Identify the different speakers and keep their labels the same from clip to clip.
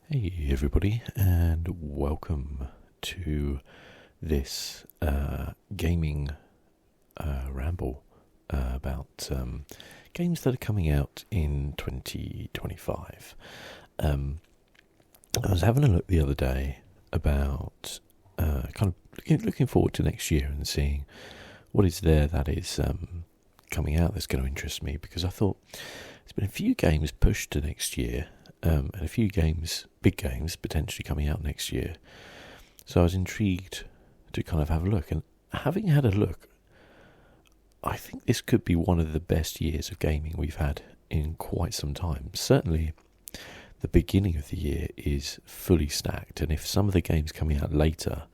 Speaker 1: Hey everybody, and welcome to this gaming ramble about games that are coming out in 2025. I was having a look the other day about kind of looking forward to next year and seeing what is there that is coming out that's going to interest me, because I thought there's been a few games pushed to next year. And a few games, big games, potentially coming out next year. So I was intrigued to kind of have a look. And having had a look, I think this could be one of the best years of gaming we've had in quite some time. Certainly, the beginning of the year is fully stacked. And if some of the games coming out later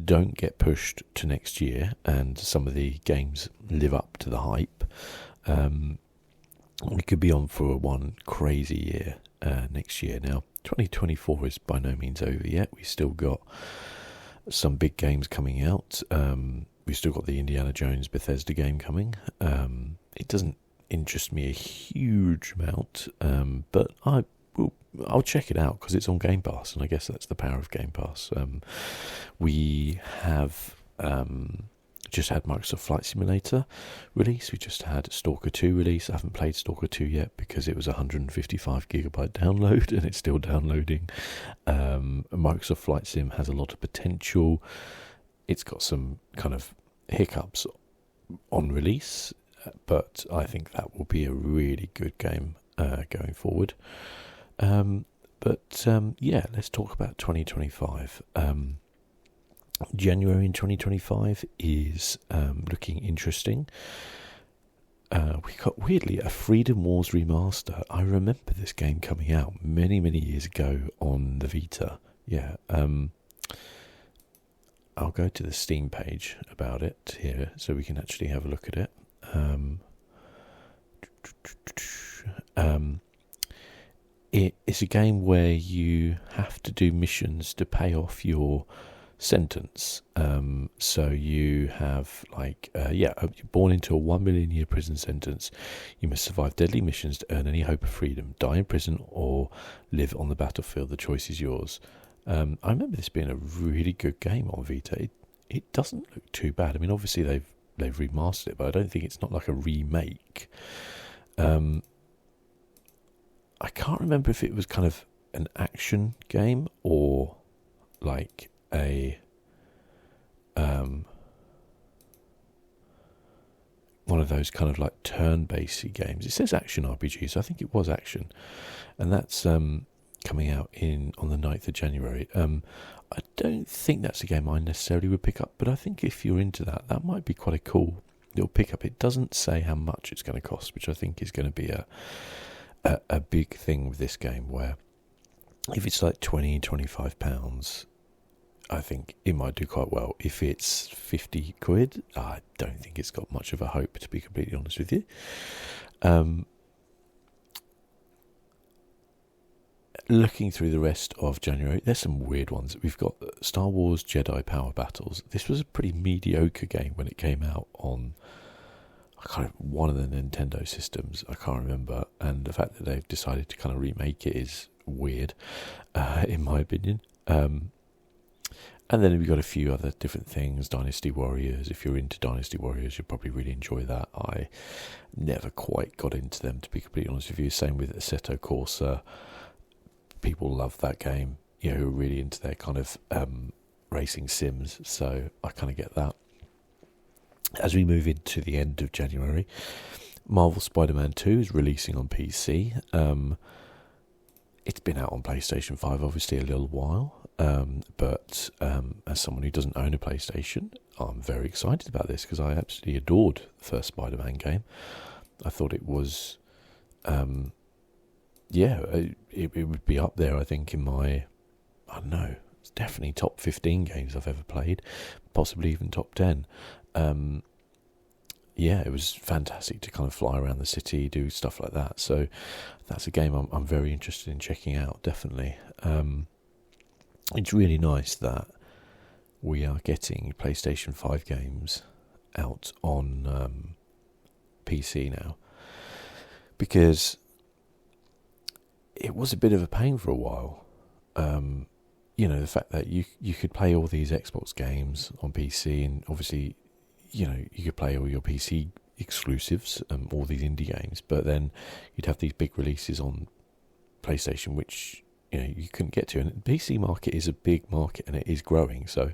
Speaker 1: don't get pushed to next year, and some of the games live up to the hype, we could be on for one crazy year next year. Now, 2024 is by no means over yet. We've still got some big games coming out. We've still got the Indiana Jones Bethesda game coming. It doesn't interest me a huge amount, but I'll check it out because it's on Game Pass, and I guess that's the power of Game Pass. We have just had Microsoft Flight Simulator release. We just had Stalker 2 release. I haven't played Stalker 2 yet because it was a 155 gigabyte download and it's still downloading. Microsoft Flight Sim has a lot of potential. It's got some kind of hiccups on release, but I think that will be a really good game going forward. Yeah, let's talk about 2025. January in 2025 is looking interesting. We got, weirdly, a Freedom Wars remaster. I remember this game coming out many, many years ago on the Vita. Yeah, I'll go to the Steam page about it here so we can actually have a look at it. It's a game where you have to do missions to pay off your sentence. So you have you're born into a 1 million year prison sentence. You must survive deadly missions to earn any hope of freedom, die in prison or live on the battlefield. The choice is yours. I remember this being a really good game on Vita. It doesn't look too bad. I mean, obviously they've remastered it, but I don't think it's not like a remake. I can't remember if it was kind of an action game or like a one of those kind of like turn-based games. It says action RPG, so I think it was action, and that's coming out on the 9th of January. I don't think that's a game I necessarily would pick up, but I think if you're into that might be quite a cool little pickup. It doesn't say how much it's going to cost, which I think is going to be a big thing with this game, where if it's like £20-25, I think it might do quite well. If it's 50 quid, I don't think it's got much of a hope, to be completely honest with you. Looking through the rest of January, there's some weird ones. We've got Star Wars Jedi Power Battles. This was a pretty mediocre game when it came out on one of the Nintendo systems. I can't remember. And the fact that they've decided to kind of remake it is weird, in my opinion. And then we've got a few other different things. Dynasty Warriors. If you're into Dynasty Warriors, you'll probably really enjoy that. I never quite got into them, to be completely honest with you. Same with Assetto Corsa. People love that game, who are really into their kind of racing sims. So I kind of get that. As we move into the end of January, Marvel Spider-Man 2 is releasing on PC. It's been out on PlayStation 5, obviously, a little while. But as someone who doesn't own a PlayStation, I'm very excited about this because I absolutely adored the first Spider-Man game. I thought it was, it would be up there, I think, in my, I don't know, it's definitely top 15 games I've ever played, possibly even top 10. It was fantastic to kind of fly around the city, do stuff like that. So that's a game I'm very interested in checking out, definitely. It's really nice that we are getting PlayStation 5 games out on PC now, because it was a bit of a pain for a while. the fact that you could play all these Xbox games on PC, and obviously, you could play all your PC exclusives, all these indie games, but then you'd have these big releases on PlayStation, which you couldn't get to. And the PC market is a big market, and it is growing. So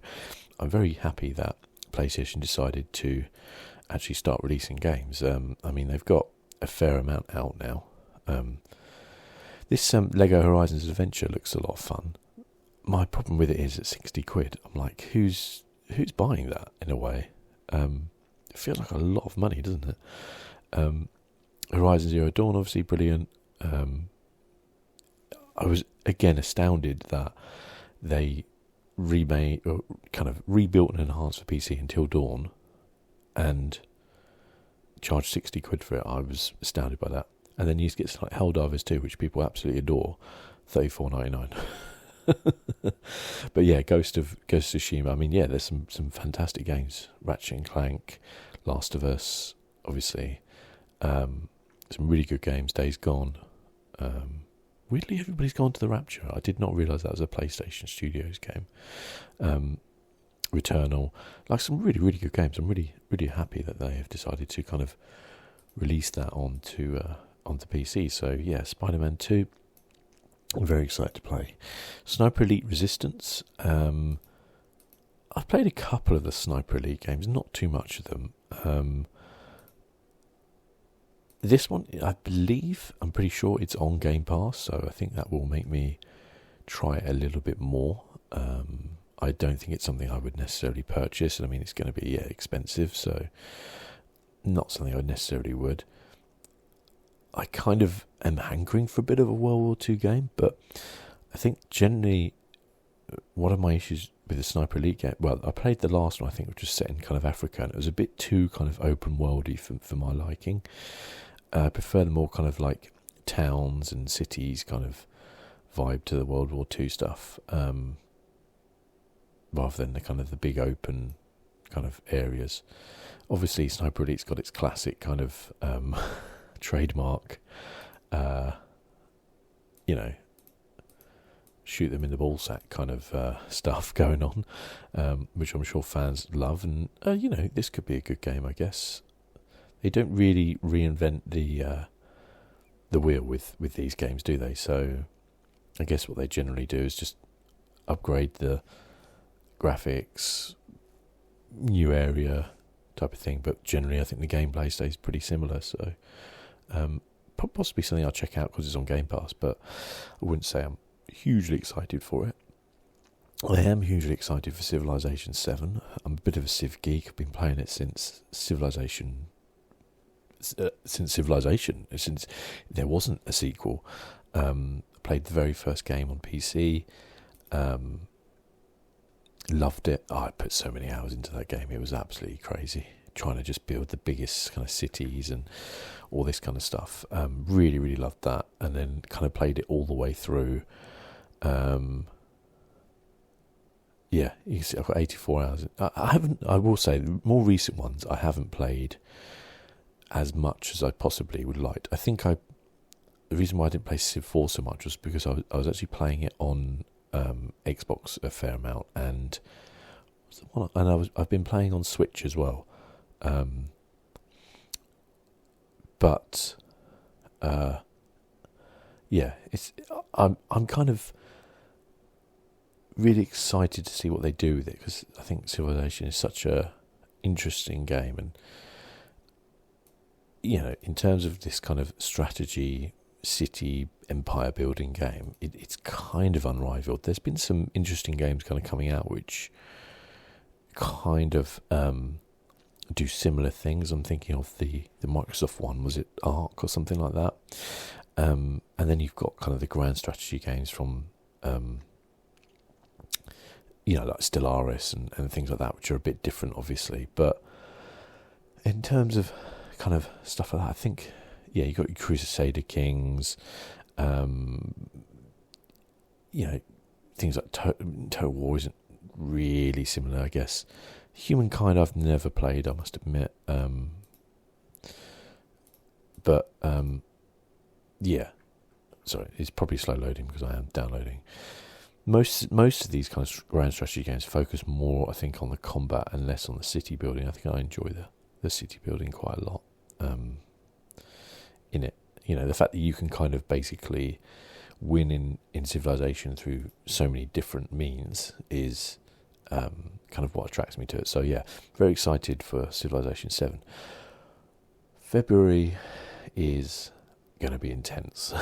Speaker 1: I'm very happy that PlayStation decided to actually start releasing games. They've got a fair amount out now. This Lego Horizons Adventure looks a lot of fun. My problem with it is at 60 quid. I'm like, who's buying that in a way? It feels like a lot of money, doesn't it? Horizon Zero Dawn, obviously brilliant. I was again astounded that they remade, or kind of rebuilt and enhanced for PC Until Dawn, and charged 60 quid for it. I was astounded by that. And then you get something like Helldivers 2, which people absolutely adore, $34.99. But yeah, Ghost of Tsushima. There's some fantastic games. Ratchet and Clank, Last of Us, obviously. Some really good games. Days Gone. Weirdly, everybody's gone to the Rapture. I did not realise that was a PlayStation Studios game. Returnal, like some really, really good games. I'm really, really happy that they have decided to kind of release that onto PC. So yeah, Spider-Man 2. I'm very excited to play. Sniper Elite Resistance. I've played a couple of the Sniper Elite games, not too much of them. This one, I'm pretty sure it's on Game Pass, so I think that will make me try it a little bit more. I don't think it's something I would necessarily purchase. It's going to be expensive, so not something I necessarily would. I kind of am hankering for a bit of a World War II game, but I think generally one of my issues with the Sniper Elite game, well, I played the last one, I think, which was set in kind of Africa, and it was a bit too kind of open worldy for my liking. I prefer the more kind of like towns and cities kind of vibe to the World War II stuff, rather than the kind of the big open kind of areas. Obviously, Sniper Elite's got its classic kind of trademark, shoot them in the ballsack kind of stuff going on, which I'm sure fans love. And this could be a good game, I guess. They don't really reinvent the wheel with these games, do they? So I guess what they generally do is just upgrade the graphics, new area type of thing. But generally, I think the gameplay stays pretty similar. So possibly something I'll check out because it's on Game Pass, but I wouldn't say I'm hugely excited for it. I am hugely excited for Civilization 7. I'm a bit of a Civ geek. I've been playing it since Civilization, since there wasn't a sequel. Played the very first game on PC. Loved it. I put so many hours into that game. It was absolutely crazy. Trying to just build the biggest kind of cities and all this kind of stuff. Really, really loved that. And then kind of played it all the way through. You can see I've got 84 hours. I will say, the more recent ones, I haven't played as much as I possibly would like. I think the reason why I didn't play Civ 4 so much was because I was actually playing it on Xbox a fair amount, and I've been playing on Switch as well. I'm kind of really excited to see what they do with it, because I think Civilization is such a interesting game, and in terms of this kind of strategy, city, empire building game, it's kind of unrivaled. There's been some interesting games kind of coming out which kind of do similar things. I'm thinking of the Microsoft one, was it Ark or something like that? And then you've got kind of the grand strategy games from like Stellaris and things like that, which are a bit different, obviously. But in terms of kind of stuff like that, I think, you've got your Crusader Kings, things like Total War isn't really similar, I guess. Humankind I've never played, I must admit. Sorry, it's probably slow loading because I am downloading. most of these kind of grand strategy games focus more, I think, on the combat and less on the city building. I think I enjoy the city building quite a lot in it. You know, the fact that you can kind of basically win in Civilization through so many different means is kind of what attracts me to it. So yeah, very excited for Civilization 7. February is going to be intense.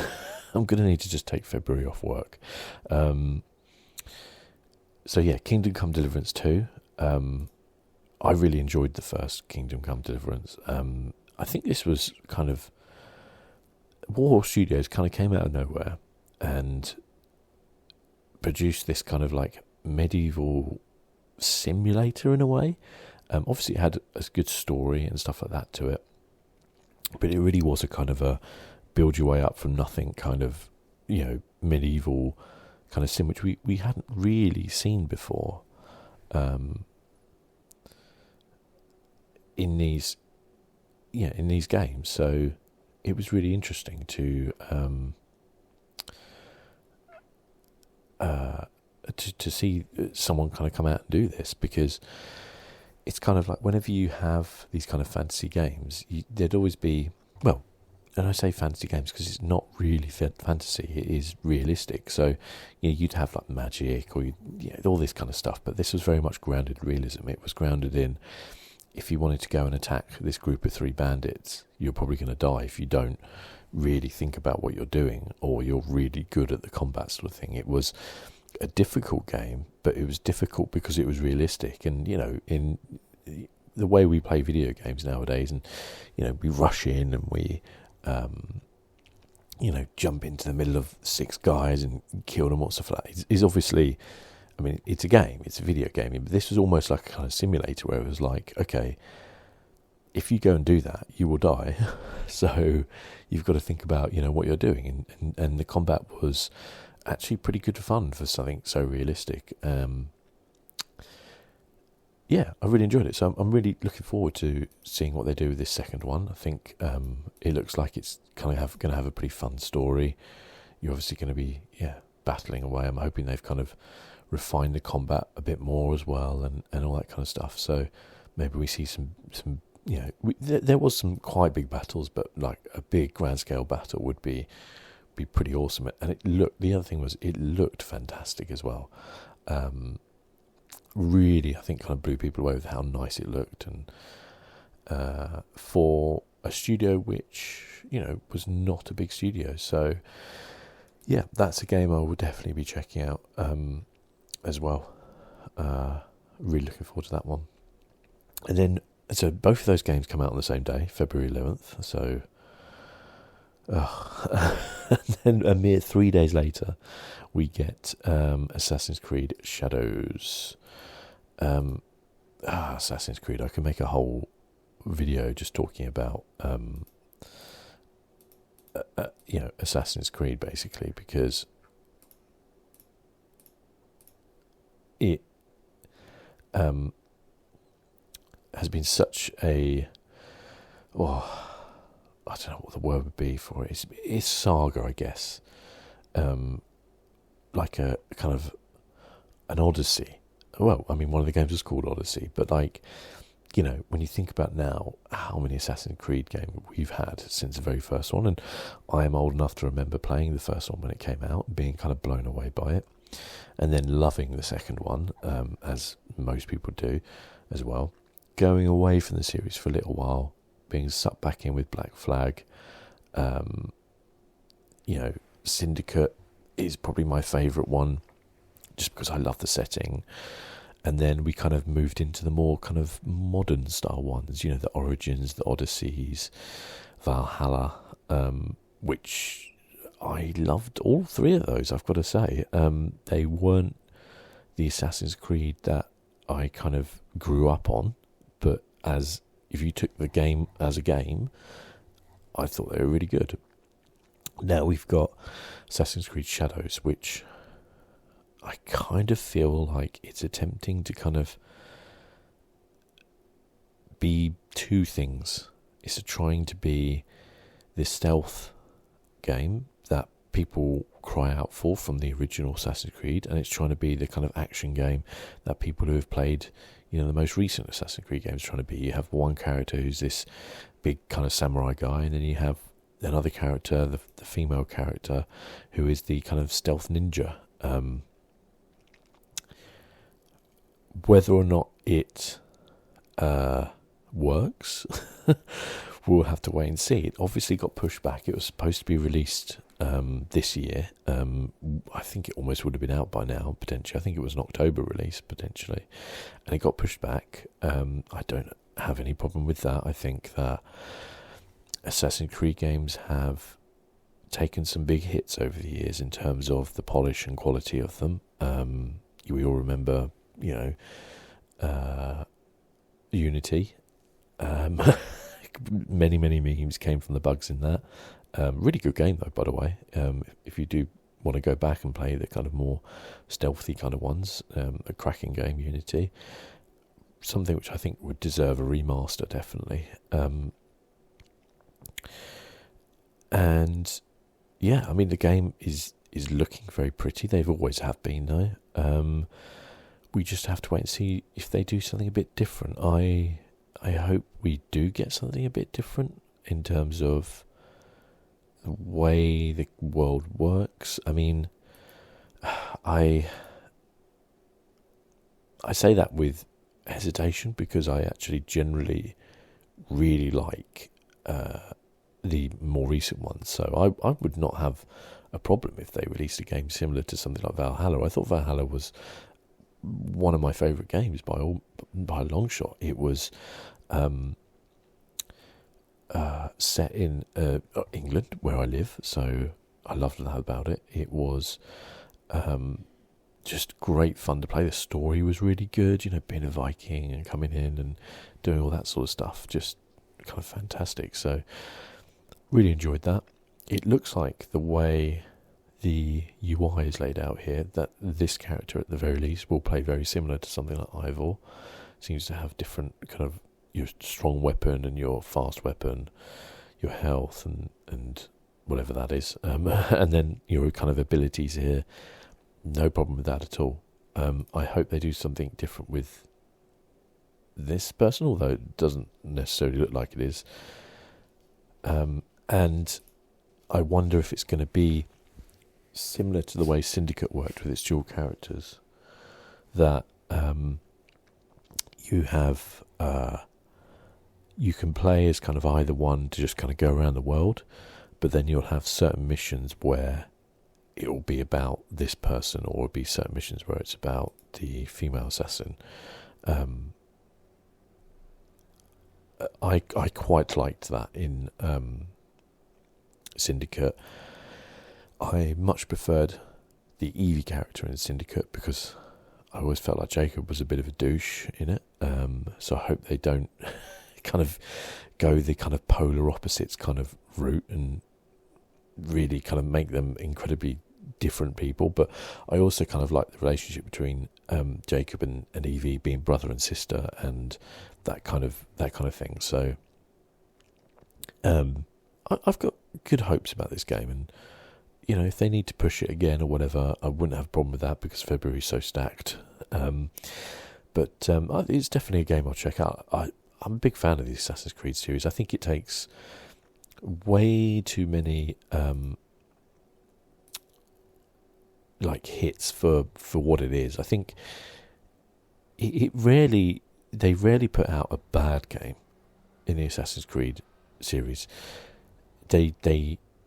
Speaker 1: I'm going to need to just take February off work. So yeah, Kingdom Come Deliverance 2. I really enjoyed the first Kingdom Come Deliverance. I think this was kind of... Warhorse Studios kind of came out of nowhere and produced this kind of like medieval simulator in a way. Obviously it had a good story and stuff like that to it, but it really was a kind of a build your way up from nothing kind of, you know, medieval kind of sim, which we hadn't really seen before in these games. So it was really interesting to see someone kind of come out and do this, because it's kind of like whenever you have these kind of fantasy games, there'd always be, well, and I say fantasy games because it's not really fantasy, it is realistic. So, you know, you'd have like magic or all this kind of stuff, but this was very much grounded in realism. It was grounded in, if you wanted to go and attack this group of 3 bandits, you're probably going to die if you don't really think about what you're doing, or you're really good at the combat sort of thing. It was a difficult game, but it was difficult because it was realistic. And, you know, in the way we play video games nowadays, and, you know, we rush in and we, you know, jump into the middle of 6 guys and kill them or stuff like that, is obviously... I mean, it's a game, it's a video game, but this was almost like a kind of simulator where it was like, okay, if you go and do that, you will die. So you've got to think about, you know, what you're doing. And the combat was actually pretty good fun for something so realistic. Yeah, I really enjoyed it. So I'm really looking forward to seeing what they do with this second one. I think it looks like it's kind of going to have a pretty fun story. You're obviously going to be, battling away. I'm hoping they've kind of refine the combat a bit more as well, and all that kind of stuff. So maybe we see some you know, there was some quite big battles, but like a big grand scale battle would be pretty awesome. And the other thing was it looked fantastic as well. Really, I think kind of blew people away with how nice it looked, and for a studio which, you know, was not a big studio. So yeah, that's a game I will definitely be checking out as well. Really looking forward to that one. And then, so both of those games come out on the same day, February 11th. So, and then a mere 3 days later, we get Assassin's Creed Shadows. Assassin's Creed. I can make a whole video just talking about, Assassin's Creed basically, because it has been such a, I don't know what the word would be for it. It's saga, I guess. Like a kind of an odyssey. Well, I mean, one of the games was called Odyssey, but like, you know, when you think about now how many Assassin's Creed games we've had since the very first one, and I am old enough to remember playing the first one when it came out, being kind of blown away by it, and then loving the second one, as most people do as well, going away from the series for a little while, being sucked back in with Black Flag. Syndicate is probably my favourite one, just because I love the setting. And then we kind of moved into the more kind of modern style ones, you know, the Origins, the Odysseys, Valhalla, which I loved all 3 of those, I've got to say. They weren't the Assassin's Creed that I kind of grew up on, but if you took the game as a game, I thought they were really good. Now we've got Assassin's Creed Shadows, which I kind of feel like it's attempting to kind of be 2 things. It's trying to be this stealth game that people cry out for from the original Assassin's Creed, and it's trying to be the kind of action game that people who have played, the most recent Assassin's Creed games trying to be. You have one character who's this big kind of samurai guy, and then you have another character, the female character, who is the kind of stealth ninja. Whether or not it works, we'll have to wait and see. It obviously got pushed back. It was supposed to be released this year. I think it almost would have been out by now, potentially. I think it was an October release, potentially. And it got pushed back. I don't have any problem with that. I think that Assassin's Creed games have taken some big hits over the years in terms of the polish and quality of them. We all remember, Unity. Many memes came from the bugs in that. Really good game though, by the way. If you do want to go back and play the kind of more stealthy kind of ones, a cracking game, Unity. Something which I think would deserve a remaster, definitely. And yeah, I mean the game is looking very pretty. They've always have been though. We just have to wait and see if they do something a bit different. I hope we do get something a bit different in terms of the way the world works. I mean, I say that with hesitation because I actually generally really like the more recent ones. So I would not have a problem if they released a game similar to something like Valhalla. I thought Valhalla was one of my favourite games by a long shot. It was set in England, where I live, so I loved that about it. It was just great fun to play. The story was really good, being a Viking and coming in and doing all that sort of stuff, just kind of fantastic. So really enjoyed that. It looks like the way the UI is laid out here, that this character at the very least will play very similar to something like Ivor. Seems to have different kind of your strong weapon and your fast weapon, your health and whatever that is, and then your kind of abilities here. No problem with that at all. I hope they do something different with this person, although it doesn't necessarily look like it is. And I wonder if it's going to be similar to the way Syndicate worked with its dual characters, that you have you can play as kind of either one to just kind of go around the world, but then you'll have certain missions where it will be about this person, or it'll be certain missions where it's about the female assassin. I quite liked that in Syndicate. I much preferred the Evie character in Syndicate because I always felt like Jacob was a bit of a douche in it. So I hope they don't kind of go the kind of polar opposites kind of route and really kind of make them incredibly different people. But I also kind of like the relationship between Jacob and Evie being brother and sister and that kind of thing. So I've got good hopes about this game, and if they need to push it again or whatever, I wouldn't have a problem with that because February's so stacked. But it's definitely a game I'll check out. I'm a big fan of the Assassin's Creed series. I think it takes way too many hits for what it is. I think they rarely put out a bad game in the Assassin's Creed series. They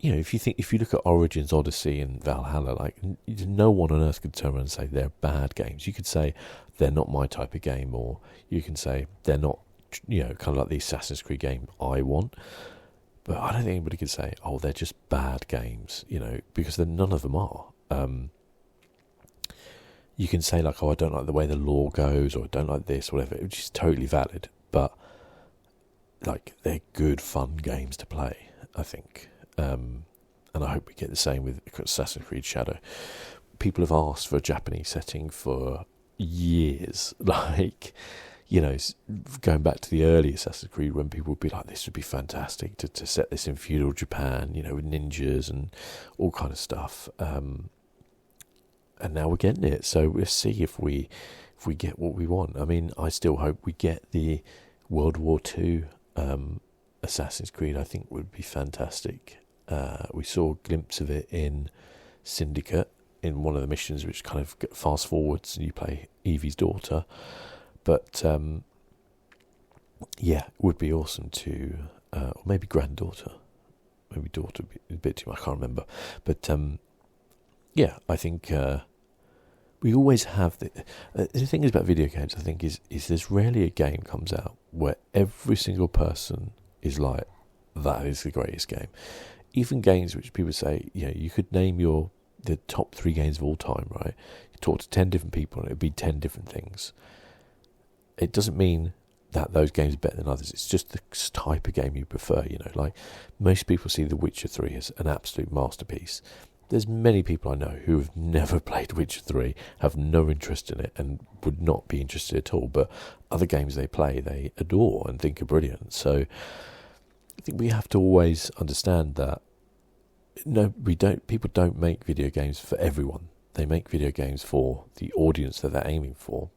Speaker 1: if you look at Origins, Odyssey, and Valhalla, no one on earth could turn around and say they're bad games. You could say they're not my type of game, or you can say they're not, kind of like the Assassin's Creed game I want. But I don't think anybody could say, oh, they're just bad games, because none of them are. You can say oh, I don't like the way the lore goes, or I don't like this, or whatever, which is totally valid. But they're good, fun games to play, I think. And I hope we get the same with Assassin's Creed Shadow. People have asked for a Japanese setting for years. you know, going back to the early Assassin's Creed when people would be like, this would be fantastic to set this in feudal Japan, you know, with ninjas and all kind of stuff. And now we're getting it, so we'll see if we get what we want. I mean, I still hope we get the World War II Assassin's Creed. I think would be fantastic. We saw a glimpse of it in Syndicate in one of the missions, which kind of fast forwards and you play Evie's daughter. But yeah, it would be awesome to, or maybe granddaughter, maybe daughter, a bit too much, I can't remember. But yeah, I think we always have the thing is about video games. I think is there's rarely a game comes out where every single person is like, that is the greatest game. Even games which people say, you know, you could name the top 3 games of all time, right? You talk to 10 different people and it would be 10 different things. It doesn't mean that those games are better than others. It's just the type of game you prefer, you know. Like, most people see The Witcher 3 as an absolute masterpiece. There's many people I know who have never played Witcher 3, have no interest in it, and would not be interested at all. But other games they play, they adore and think are brilliant. So I think we have to always understand that people don't make video games for everyone. They make video games for the audience that they're aiming for.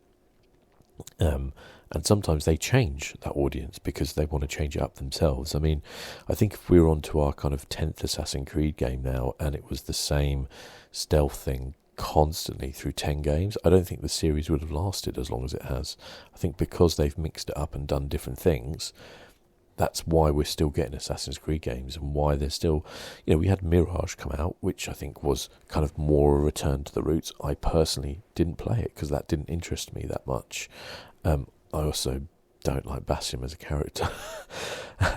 Speaker 1: And sometimes they change that audience because they want to change it up themselves. I mean, I think if we were on to our kind of 10th Assassin's Creed game now and it was the same stealth thing constantly through 10 games, I don't think the series would have lasted as long as it has. I think because they've mixed it up and done different things, that's why we're still getting Assassin's Creed games, and why they're still, you know, we had Mirage come out, which I think was kind of more a return to the roots. I personally didn't play it because that didn't interest me that much. I also don't like Basim as a character.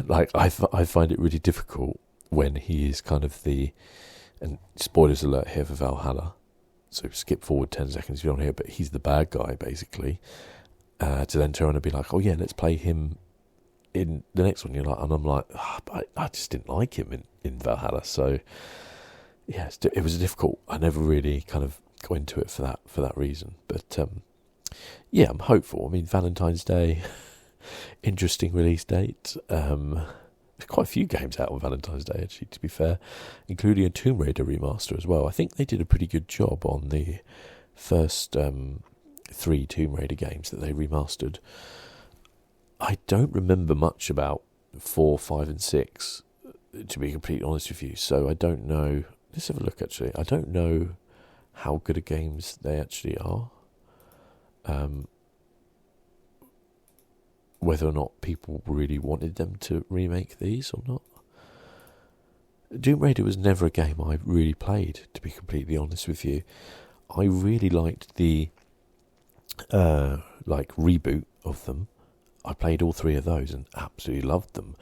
Speaker 1: Like, I find it really difficult when he is kind of and spoilers alert here for Valhalla, so skip forward 10 seconds if you don't hear, but he's the bad guy, basically, to then turn and be like, oh yeah, let's play him in the next one. You're like, and I'm like, I just didn't like him in Valhalla. So yeah, it was difficult. I never really kind of got into it for that reason. But yeah, I'm hopeful. I mean, Valentine's Day, interesting release date. There's quite a few games out on Valentine's Day, actually, to be fair, including a Tomb Raider remaster as well. I think they did a pretty good job on the first 3 Tomb Raider games that they remastered. I don't remember much about 4, 5 and 6, to be completely honest with you, so I don't know. Let's have a look, actually. I don't know how good at games they actually are. Whether or not people really wanted them to remake these or not. Tomb Raider was never a game I really played, to be completely honest with you. I really liked the reboot of them. I played all 3 of those and absolutely loved them.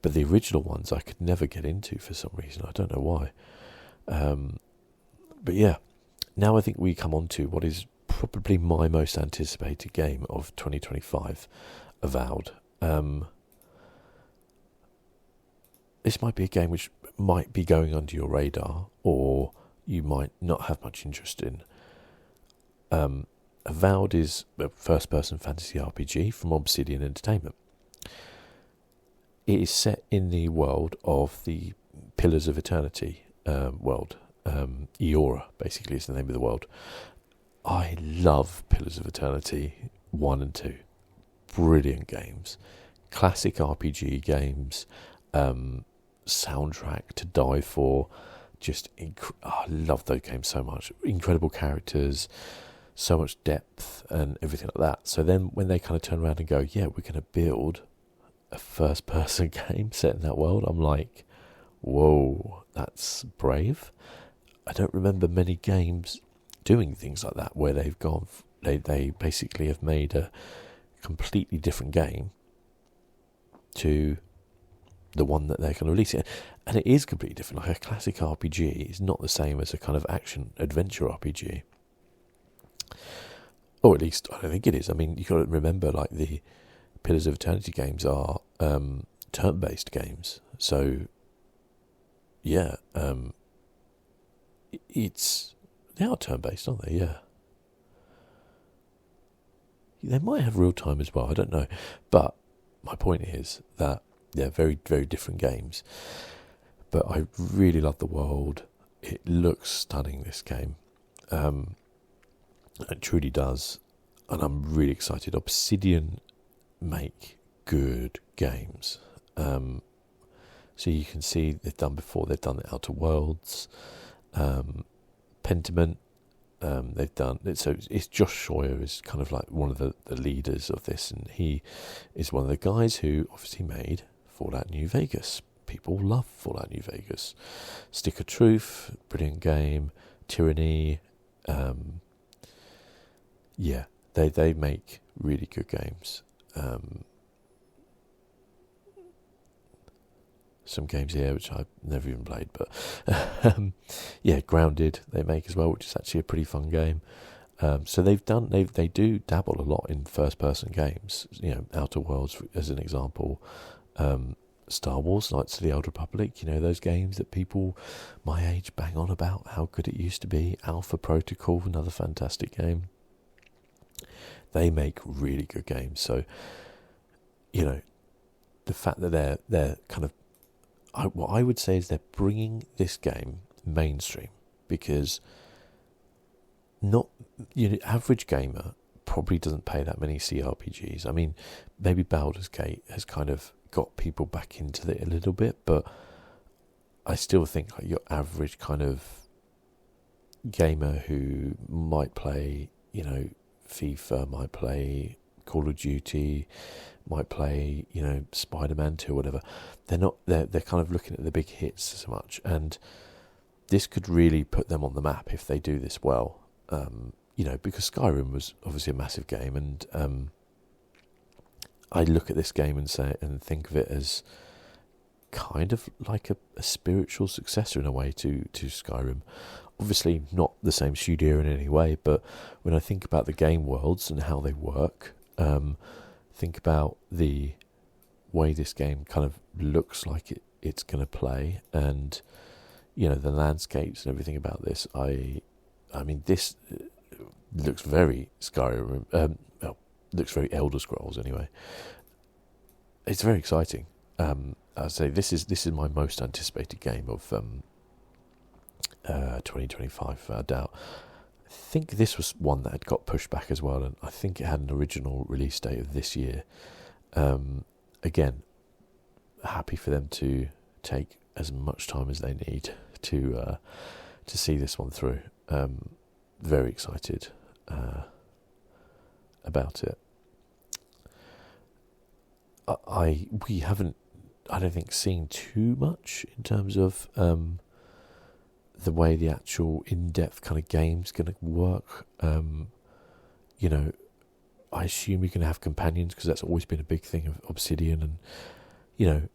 Speaker 1: But the original ones I could never get into for some reason. I don't know why. But yeah, now I think we come on to what is probably my most anticipated game of 2025, Avowed. This might be a game which might be going under your radar, or you might not have much interest in. Avowed is a first-person fantasy RPG from Obsidian Entertainment. It is set in the world of the Pillars of Eternity world. Eora, basically, is the name of the world. I love Pillars of Eternity 1 and 2. Brilliant games. Classic RPG games. Soundtrack to die for. Just, I love those games so much. Incredible characters. So much depth and everything like that. So then when they kind of turn around and go, yeah, we're going to build a first-person game set in that world, I'm like, whoa, that's brave. I don't remember many games doing things like that, where they've gone, they basically have made a completely different game to the one that they're going to release it. And it is completely different. Like, a classic RPG is not the same as a kind of action-adventure RPG. Or at least, I don't think it is. I mean, you've got to remember, like, the Pillars of Eternity games are turn-based games. So, yeah, they are turn-based, aren't they? Yeah. They might have real time as well, I don't know. But my point is that they're very, very different games. But I really love the world. It looks stunning, this game. It truly does. And I'm really excited. Obsidian make good games. So you can see they've done before. They've done the Outer Worlds, Pentiment. They've done it. So it's Josh Scheuer is kind of like one of the leaders of this, and he is one of the guys who obviously made Fallout New Vegas. People love Fallout New Vegas. Stick of Truth, brilliant game. Tyranny. Yeah, they make really good games. Some games here which I've never even played, but yeah, Grounded they make as well, which is actually a pretty fun game. So they do dabble a lot in first person games. You know, Outer Worlds as an example. Star Wars, Knights of the Old Republic, you know, those games that people my age bang on about how good it used to be. Alpha Protocol, another fantastic game. They make really good games. So, you know, the fact that they're kind of, what I would say is they're bringing this game mainstream, because average gamer probably doesn't play that many CRPGs. I mean, maybe Baldur's Gate has kind of got people back into it a little bit, but I still think like your average kind of gamer who might play, you know, FIFA, might play Call of Duty, might play, you know, Spider-Man 2 or whatever, they're kind of looking at the big hits so much, and this could really put them on the map if they do this well. You know, because Skyrim was obviously a massive game, and I look at this game and think of it as kind of like a spiritual successor in a way to Skyrim. Obviously not the same studio in any way, but when I think about the game worlds and how they work, think about the way this game kind of looks like it's going to play, and you know, the landscapes and everything about this. I mean, this looks very Skyrim. Looks very Elder Scrolls anyway. It's very exciting. I'd say this is my most anticipated game of 2025, without doubt. I think this was one that had got pushed back as well, and I think it had an original release date of this year. Again, happy for them to take as much time as they need to see this one through. Very excited about it. We haven't, I don't think, seen too much in terms of the way the actual in-depth kind of game's going to work. You know, I assume you're going to have companions, because that's always been a big thing of Obsidian, and you know,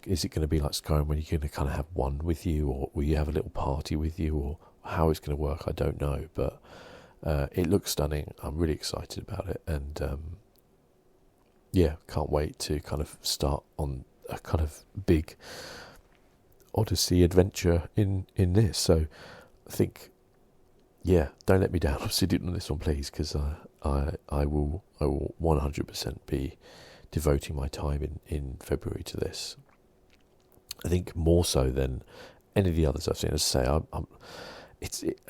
Speaker 1: is it going to be like Skyrim when you're going to kind of have one with you, or will you have a little party with you, or how it's going to work, I don't know, but it looks stunning. I'm really excited about it, and yeah, can't wait to kind of start on a kind of big Odyssey adventure in this. So I think, yeah, don't let me down, Obsidian, on this one, please, because I will 100% be devoting my time in February to this. I think more so than any of the others I've seen. As I say, it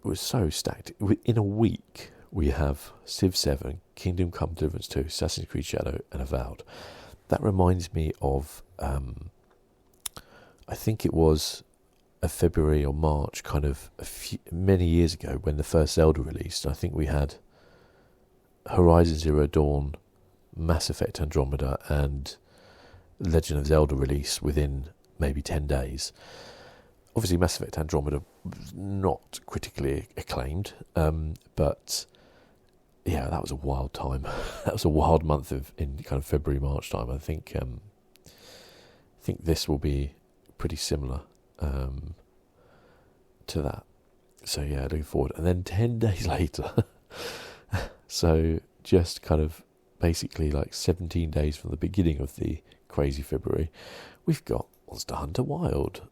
Speaker 1: was so stacked. In a week, we have Civ 7, Kingdom Come Deliverance 2, Assassin's Creed Shadow, and Avowed. That reminds me of, I think it was a February or March, kind of many years ago, when the first Zelda released. I think we had Horizon Zero Dawn, Mass Effect Andromeda, and Legend of Zelda release within maybe 10 days. Obviously, Mass Effect Andromeda was not critically acclaimed, but yeah, that was a wild time. That was a wild month in kind of February, March time. I think this will be pretty similar to that. So yeah, looking forward. And then 10 days later, so just kind of basically like 17 days from the beginning of the crazy February, we've got Monster Hunter Wild.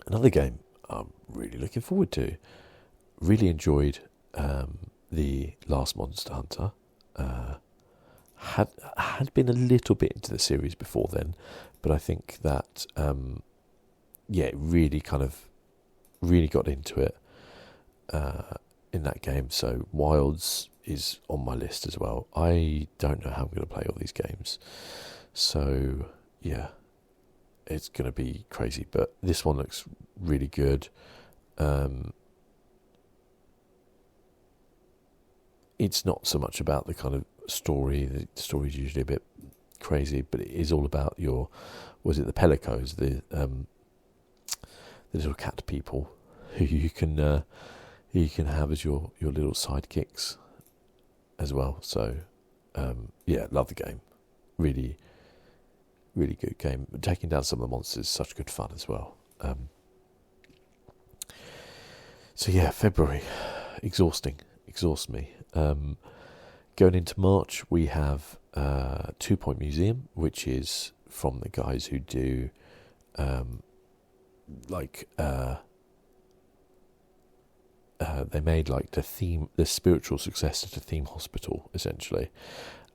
Speaker 1: Another game I'm really looking forward to. Really enjoyed the last Monster Hunter. Had been a little bit into the series before then, but I think that it really got into it in that game. So Wilds is on my list as well. I don't know how I'm going to play all these games, so yeah, it's going to be crazy. But this one looks really good. It's not so much about the kind of story. The story's usually a bit crazy, but it is all about the Pellicos, the little cat people who you can have as your little sidekicks as well. So love the game. Really, really good game. Taking down some of the monsters is such good fun as well. February, exhausts me. Going into March, we have 2 Point Museum, which is from the guys who do they made the spiritual successor to Theme Hospital, essentially.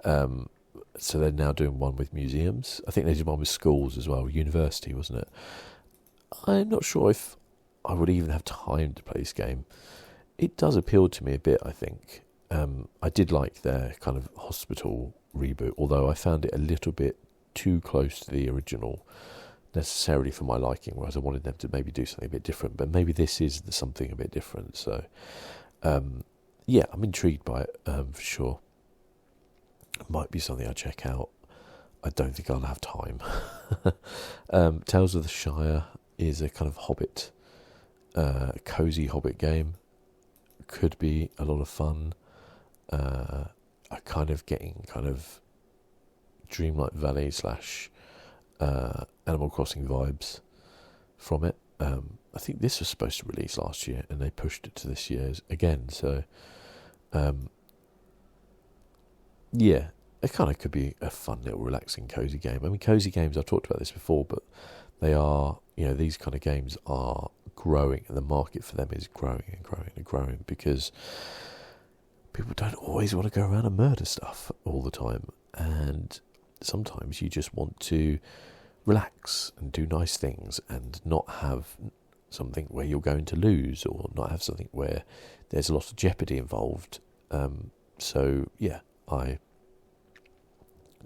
Speaker 1: So they're now doing one with museums. I think they did one with schools as well, university, wasn't it? I'm not sure if I would even have time to play this game. It does appeal to me a bit, I think. I did like their kind of hospital reboot, although I found it a little bit too close to the original, necessarily for my liking, whereas I wanted them to maybe do something a bit different, but maybe this is something a bit different. So, I'm intrigued by it, for sure. It might be something I check out. I don't think I'll have time. Tales of the Shire is a kind of Hobbit, cozy Hobbit game. Could be a lot of fun. I kind of getting Dreamlight Valley / Animal Crossing vibes from it. I think this was supposed to release last year, and they pushed it to this year again. So, it kind of could be a fun little relaxing cozy game. I mean, cozy games, I've talked about this before, but they are, these kind of games are growing, and the market for them is growing and growing and growing, because people don't always want to go around and murder stuff all the time, and sometimes you just want to relax and do nice things and not have something where you're going to lose, or not have something where there's a lot of jeopardy involved. I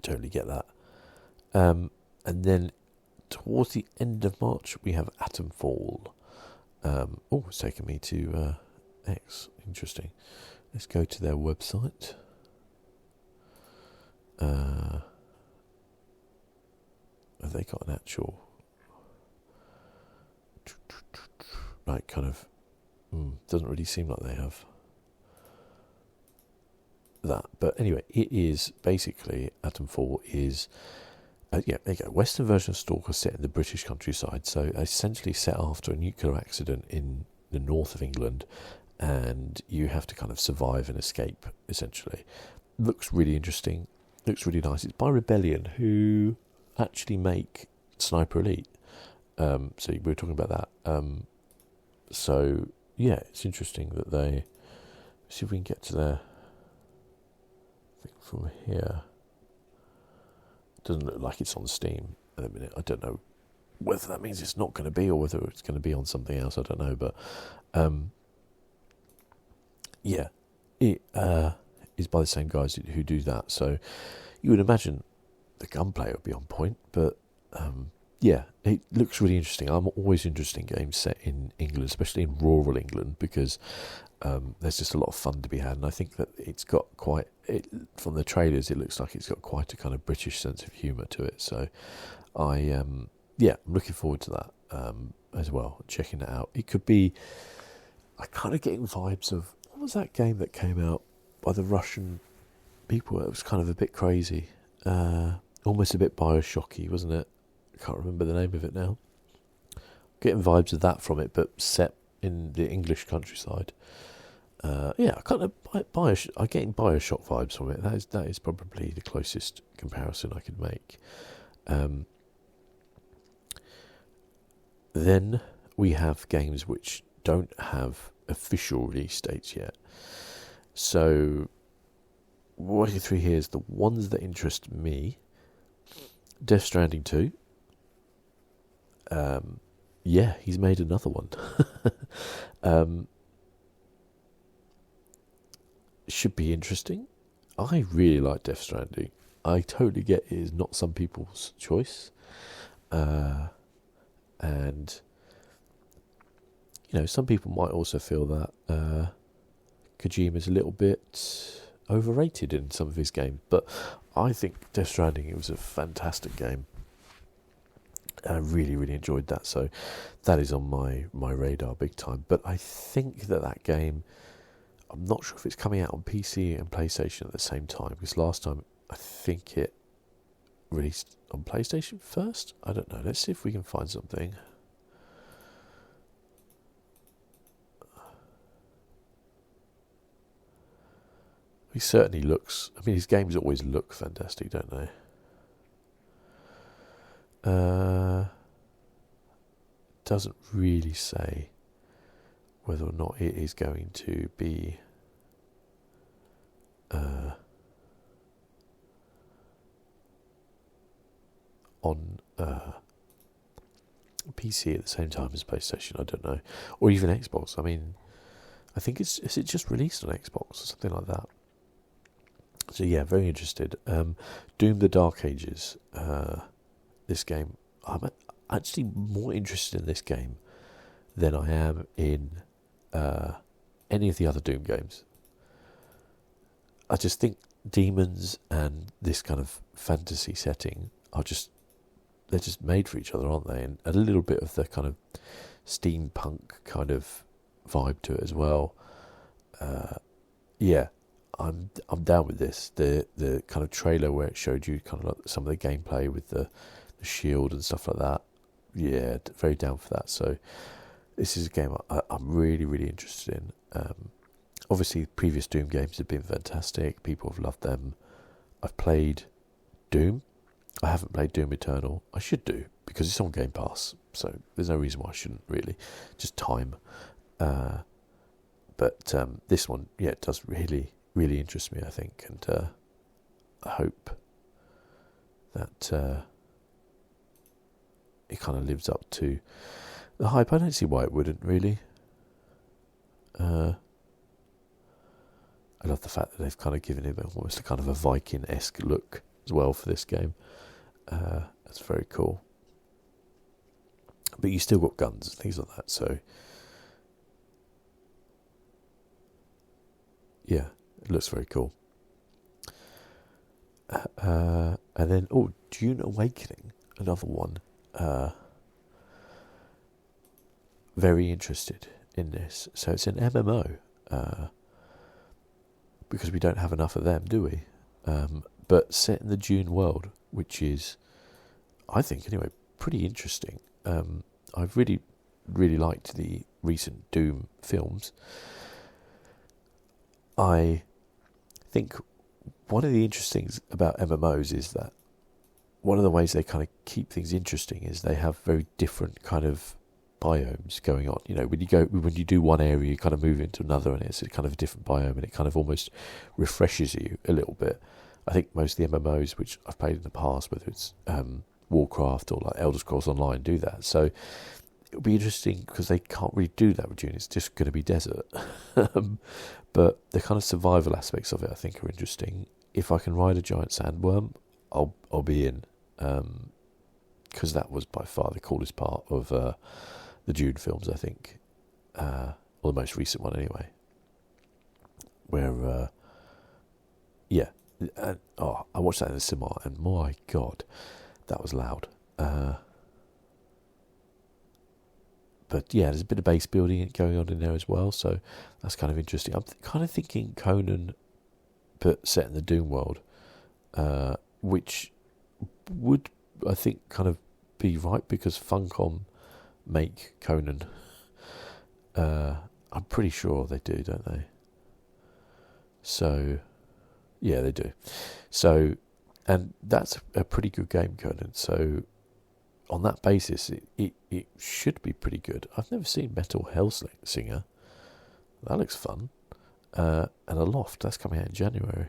Speaker 1: totally get that. And then towards the end of March, we have Atomfall. It's taken me to X. Interesting. Let's go to their website. Have they got an actual... doesn't really seem like they have that. But anyway, it is basically, Atomfall is... there you go. Western version of Stalker set in the British countryside. So essentially set after a nuclear accident in the north of England, and you have to kind of survive and escape, essentially. Looks really interesting. Looks really nice. It's by Rebellion, who actually make Sniper Elite. So we were talking about that. It's interesting that they... See if we can get to their... I think from here... Doesn't look like it's on Steam at the minute. I don't know whether that means it's not going to be, or whether it's going to be on something else. I don't know, but it is by the same guys who do that. So you would imagine the gunplay would be on point. But it looks really interesting. I'm always interested in games set in England, especially in rural England, because there's just a lot of fun to be had, and I think that it's got from the trailers, it looks like it's got quite a kind of British sense of humour to it. So I'm looking forward to that as well, checking it out. It could be, I kind of getting vibes of, what was that game that came out by the Russian people? It was kind of a bit crazy, almost a bit Bioshocky, wasn't it? I can't remember the name of it now. Getting vibes of that from it, but set in the English countryside. I'm getting Bioshock vibes from it. That is probably the closest comparison I could make. Then we have games which don't have official release dates yet. So, working through here is the ones that interest me. Death Stranding 2. Yeah, he's made another one. Should be interesting. I really like Death Stranding. I totally get it is not some people's choice. And, you know, some people might also feel that Kojima's a little bit overrated in some of his games. But I think Death Stranding, it was a fantastic game. I really, really enjoyed that. So that is on my radar big time. But I think that game, I'm not sure if it's coming out on PC and PlayStation at the same time. Because last time, I think it released on PlayStation first. I don't know. Let's see if we can find something. He certainly looks... I mean, his games always look fantastic, don't they? Doesn't really say whether or not it is going to be on PC at the same time as PlayStation. I don't know, or even Xbox. I mean, I think is it just released on Xbox or something like that. So yeah, very interested. Doom: The Dark Ages. This game, I'm actually more interested in this game than I am in any of the other Doom games. I just think demons and this kind of fantasy setting are they're just made for each other, aren't they? And a little bit of the kind of steampunk kind of vibe to it as well. Yeah, I'm down with this. The kind of trailer where it showed you kind of like some of the gameplay with the shield and stuff like that. Yeah, very down for that. So this is a game I'm really, really interested in. Obviously, previous Doom games have been fantastic. People have loved them. I've played Doom. I haven't played Doom Eternal. I should do, because it's on Game Pass. So there's no reason why I shouldn't, really. Just time. But this one, yeah, it does really, really interest me, I think. And I hope that it kind of lives up to the hype. I don't see why it wouldn't, really. I love the fact that they've kind of given him almost a kind of a Viking-esque look as well for this game. That's very cool. But you still got guns and things like that, so yeah, it looks very cool. And then, Dune Awakening, another one. Very interested in this. So it's an MMO. Because we don't have enough of them, do we? But set in the Dune world, which is, I think anyway, pretty interesting. I've really, really liked the recent Doom films. I think one of the interesting things about MMOs is that one of the ways they kind of keep things interesting is they have very different kind of biomes going on. You know, when you do one area, you kind of move into another, and it's a kind of a different biome, and it kind of almost refreshes you a little bit. I think most of the MMOs which I've played in the past, whether it's Warcraft or like Elder Scrolls Online, do that. So it'll be interesting because they can't really do that with Dune. It's just going to be desert. But the kind of survival aspects of it, I think, are interesting. If I can ride a giant sandworm, I'll be in, because that was by far the coolest part of the Dune films, I think, or the most recent one anyway. Where, I watched that in the cinema, and my God, that was loud. But yeah, there's a bit of base building going on in there as well, so that's kind of interesting. I'm kind of thinking Conan, but set in the Doom world, which would, I think, kind of be right, because Funcom make Conan. I'm pretty sure they do, don't they? So, yeah, they do. So, and that's a pretty good game, Conan. So, on that basis, it should be pretty good. I've never seen Metal Hellsinger. That looks fun. and Aloft. That's coming out in January.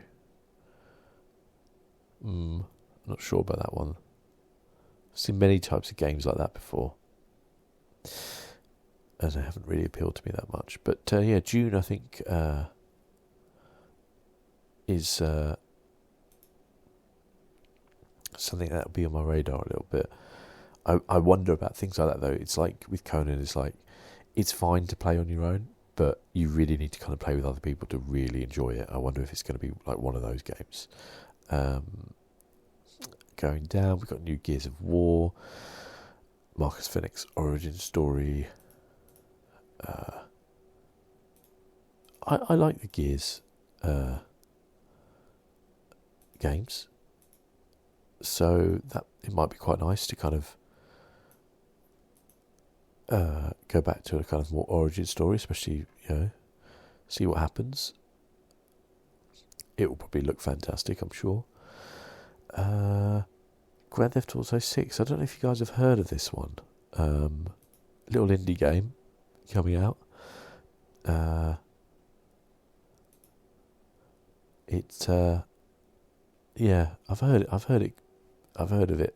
Speaker 1: Not sure about that one. I've seen many types of games like that before, and they haven't really appealed to me that much. But June, I think, is something that will be on my radar a little bit. I wonder about things like that, though. It's like with Conan, it's fine to play on your own, but you really need to kind of play with other people to really enjoy it. I wonder if it's going to be like one of those games. Going down, we've got new Gears of War, Marcus Phoenix origin story. I like the Gears games, so that it might be quite nice to kind of go back to a kind of more origin story, especially, see what happens. It will probably look fantastic, I'm sure. Grand Theft Auto 6, I don't know if you guys have heard of this one. Little indie game coming out. It's I've heard of it.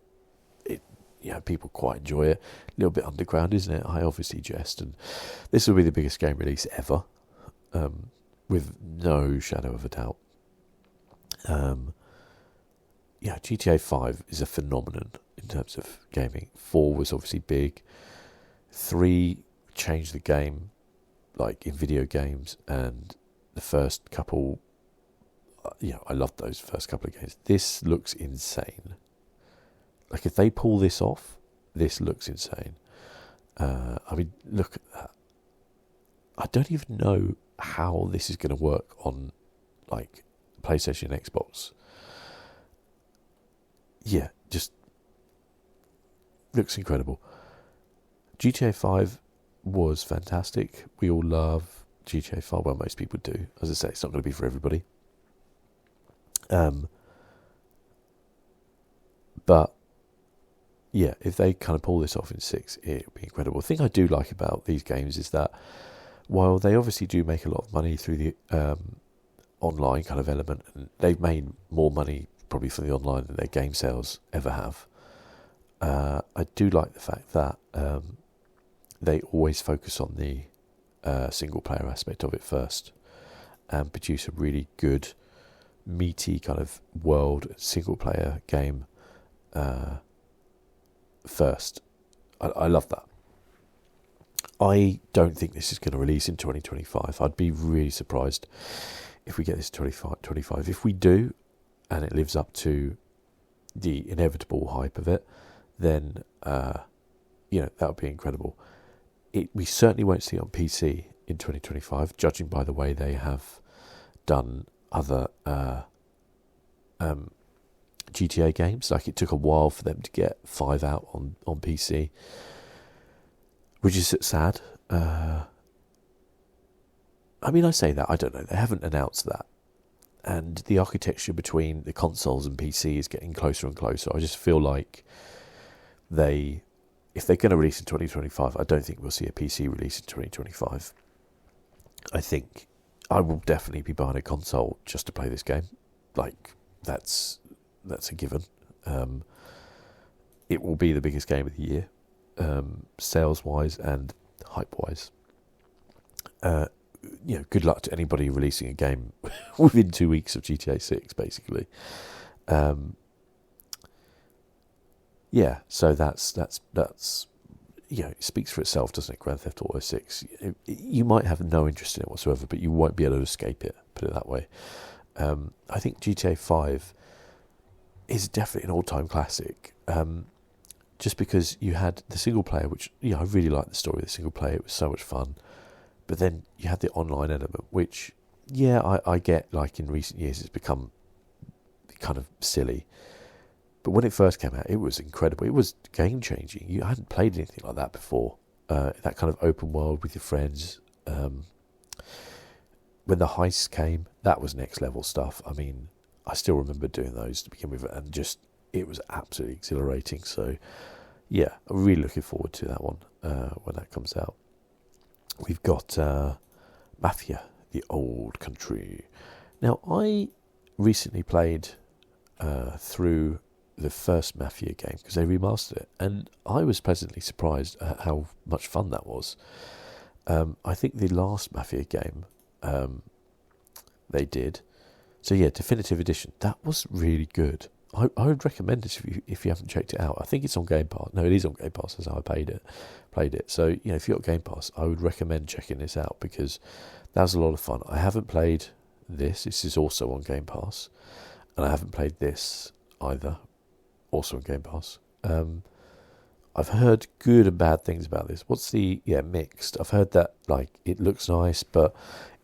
Speaker 1: People quite enjoy it. A little bit underground, isn't it? I obviously jest, and this will be the biggest game release ever, with no shadow of a doubt. GTA 5 is a phenomenon in terms of gaming. 4 was obviously big. 3 changed the game, like in video games, and the first couple, I loved those first couple of games. This looks insane. Like, if they pull this off, this looks insane. Look at that. I don't even know how this is going to work on, like, PlayStation and Xbox. Yeah, just looks incredible. GTA 5 was fantastic. We all love GTA 5. Well, most people do. As I say, it's not going to be for everybody. But yeah, if they kind of pull this off in 6, it would be incredible. The thing I do like about these games is that while they obviously do make a lot of money through the online kind of element, and they've made more money probably from the online than their game sales ever have, I do like the fact that they always focus on the single player aspect of it first, and produce a really good, meaty kind of world single player game first. I love that. I don't think this is going to release in 2025. I'd be really surprised if we get this 2025. If we do, and it lives up to the inevitable hype of it, then that would be incredible. We certainly won't see it on PC in 2025, judging by the way they have done other GTA games. Like, it took a while for them to get 5 out on PC, which is sad. I say that, I don't know, they haven't announced that, and the architecture between the consoles and PC is getting closer and closer. I just feel like if they're going to release in 2025, I don't think we'll see a PC release in 2025. I think I will definitely be buying a console just to play this game. Like, that's a given. It will be the biggest game of the year, sales-wise and hype-wise. Good luck to anybody releasing a game within 2 weeks of GTA 6, basically. So that's it speaks for itself, doesn't it? Grand Theft Auto 6. You might have no interest in it whatsoever, but you won't be able to escape it, put it that way. I think GTA 5 is definitely an all-time classic, just because you had the single player, which, I really liked the story of the single player. It was so much fun. But then you had the online element, which, I get, like, in recent years it's become kind of silly. But when it first came out, it was incredible. It was game-changing. You hadn't played anything like that before. That kind of open world with your friends. When the heists came, that was next-level stuff. I still remember doing those to begin with, and just, it was absolutely exhilarating. So, I'm really looking forward to that one when that comes out. We've got Mafia, the old country. Now, I recently played through the first Mafia game because they remastered it, and I was pleasantly surprised at how much fun that was. I think the last Mafia game they did, so yeah, Definitive Edition, that was really good. I would recommend it if you haven't checked it out. I think it's on Game Pass. No, it is on Game Pass, as I played it. So, you know, if you've got Game Pass, I would recommend checking this out because that was a lot of fun. I haven't played this. This is also on Game Pass. And I haven't played this either, also on Game Pass. I've heard good and bad things about this. Mixed. I've heard that, like, it looks nice, but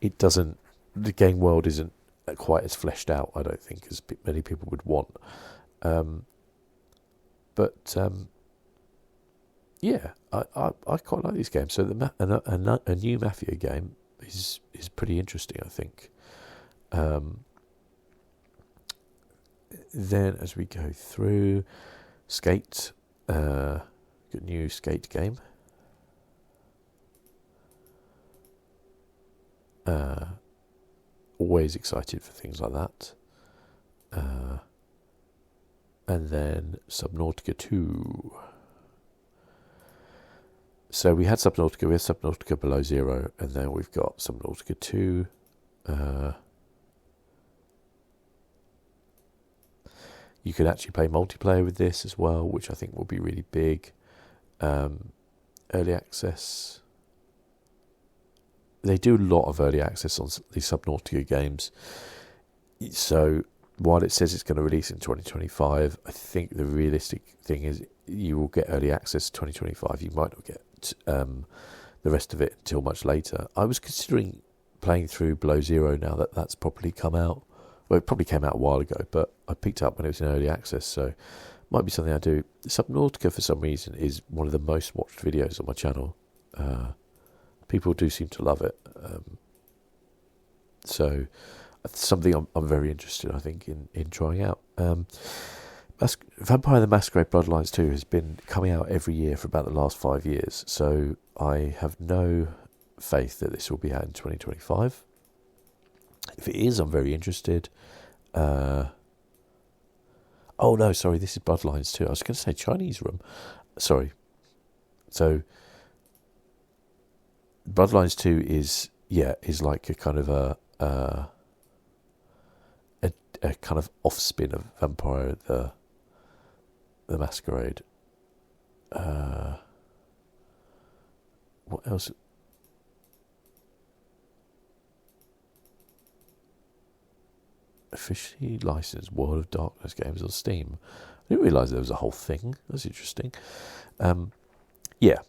Speaker 1: it doesn't, the game world isn't quite as fleshed out, I don't think, as many people would want. I quite like these games. So a new Mafia game is pretty interesting, I think. Then as we go through, Skate, good new Skate game. Always excited for things like that. And then Subnautica 2. So we had Subnautica Below Zero, and then we've got Subnautica 2. You could actually play multiplayer with this as well, which I think will be really big. Early access. They do a lot of early access on these Subnautica games. So while it says it's going to release in 2025, I think the realistic thing is you will get early access 2025. You might not get the rest of it until much later. I was considering playing through Below Zero now that that's properly come out. Well, it probably came out a while ago, but I picked it up when it was in early access, so might be something I do. Subnautica, for some reason, is one of the most watched videos on my channel. People do seem to love it. So it's something I'm very interested, I think, in trying out. Vampire the Masquerade Bloodlines 2 has been coming out every year for about the last 5 years, so I have no faith that this will be out in 2025. If it is, I'm very interested. This is Bloodlines 2. I was going to say Chinese Room. Sorry. So Bloodlines 2 is like a kind of a kind of offspin of Vampire the Masquerade. What else? Officially licensed World of Darkness games on Steam. I didn't realise there was a whole thing. That's interesting. I'm not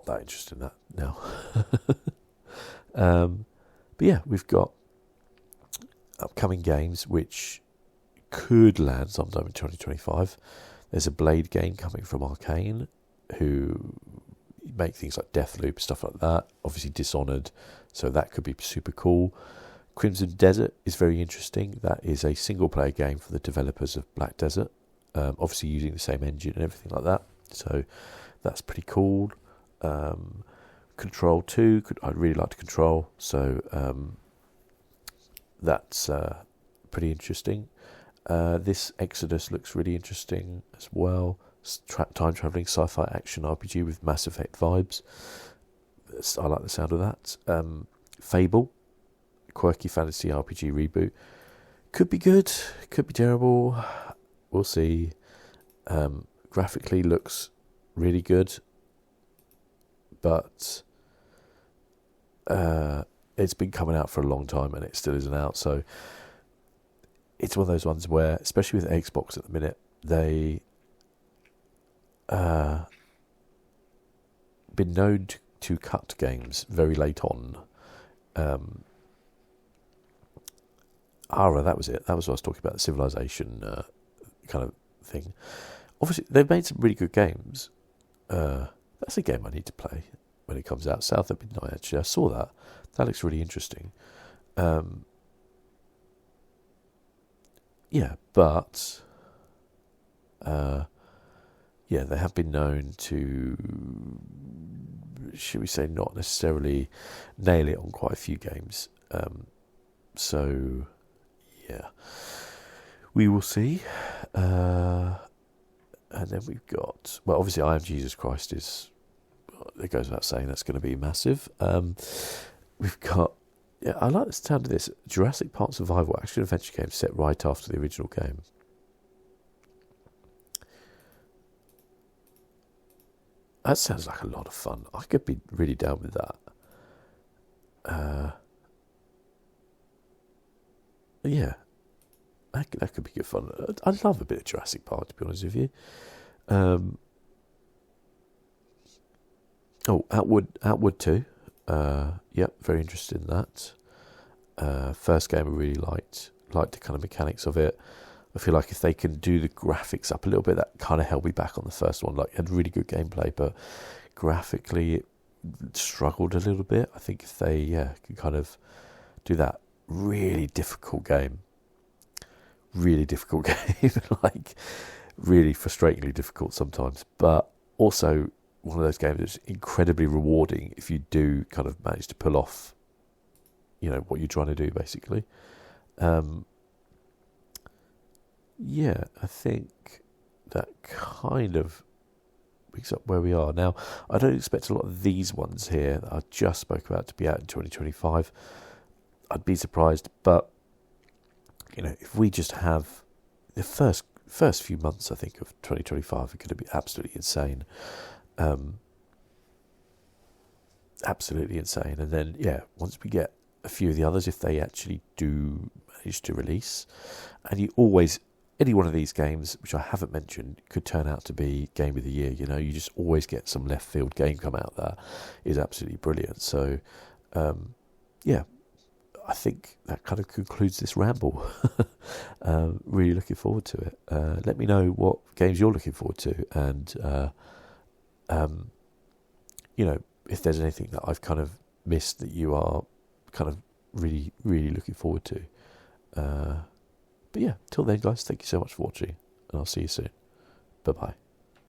Speaker 1: that interested in that now. But yeah, we've got upcoming games which could land sometime in 2025. There's a Blade game coming from Arcane, who make things like Deathloop, stuff like that. Obviously Dishonored, so that could be super cool. Crimson Desert is very interesting. That is a single-player game for the developers of Black Desert, obviously using the same engine and everything like that. So that's pretty cool. Control 2, I'd really like to Control, so that's pretty interesting. This Exodus looks really interesting as well. Time-travelling sci-fi action RPG with Mass Effect vibes. I like the sound of that. Fable, quirky fantasy RPG reboot. Could be good, could be terrible. We'll see. Graphically looks really good, but it's been coming out for a long time and it still isn't out. So it's one of those ones where, especially with Xbox at the minute, they been known to cut games very late on. That was it. That was what I was talking about, the Civilization kind of thing. Obviously, they've made some really good games. That's a game I need to play when it comes out. South at Midnight, actually. I saw that. That looks really interesting. yeah, they have been known to, should we say, not necessarily nail it on quite a few games. So, yeah, we will see. And then we've got, well, obviously, I Am Jesus Christ is, it goes without saying, that's going to be massive. We've got, yeah, I like the sound of this, Jurassic Park Survival action adventure game set right after the original game. That sounds like a lot of fun. I could be really down with that. Yeah, that could be good fun. I love a bit of Jurassic Park, to be honest with you. Outward 2. Yep, very interested in that. First game I really liked the kind of mechanics of it. I feel like if they can do the graphics up a little bit, that kind of held me back on the first one. Like, it had really good gameplay, but graphically it struggled a little bit. I think if they can kind of do that really difficult game, like really frustratingly difficult sometimes, but also one of those games that's incredibly rewarding if you do kind of manage to pull off, what you're trying to do, basically. Yeah, I think that kind of picks up where we are now. I don't expect a lot of these ones here that I just spoke about to be out in 2025. I'd be surprised, but if we just have the first few months, I think, of 2025 are going to be absolutely insane. Absolutely insane. And then, once we get a few of the others, if they actually do manage to release, and any one of these games, which I haven't mentioned, could turn out to be Game of the Year. You just always get some left field game come out that is absolutely brilliant. So, I think that kind of concludes this ramble. Really looking forward to it. Let me know what games you're looking forward to, and if there's anything that I've kind of missed that you are kind of really, really looking forward to. But yeah, till then, guys, thank you so much for watching, and I'll see you soon. Bye-bye.